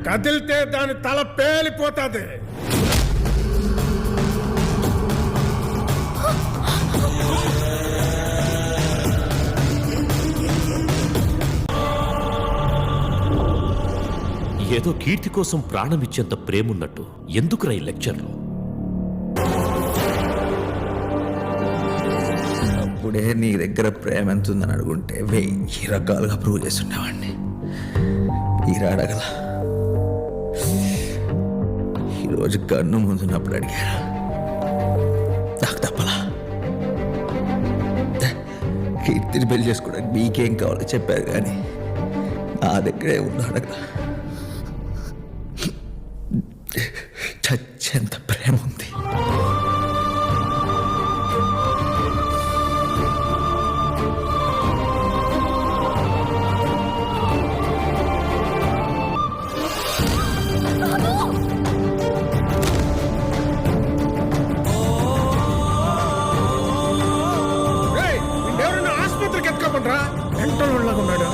కదిలితే దాని తల పేలిపోతుంది. ఏదో కీర్తి కోసం ప్రాణమిచ్చేంత ప్రేమున్నట్టు ఎందుకురా ఈ లెక్చర్లు? అప్పుడే నీ దగ్గర ప్రేమ ఎంత ఉందని అడుగుంటే 1000 రకాలుగా ప్రూవ్ చేస్తుండేవాడిని. మీరా అడగల. ఈరోజు కన్ను ముందున్నప్పుడు అడిగారా, నాకు తప్పలా. కీర్తిని పెళ్లి చేసుకోవడానికి మీకేం కావాలో చెప్పారు, కానీ నా దగ్గరే ఉందో అడగల. చచ్చేంత ప్రేమ ఉంది. ఎవరన్నా ఆసుపత్రికి ఎత్తుకోమంటారా? వెంటనే ఉన్నాడు.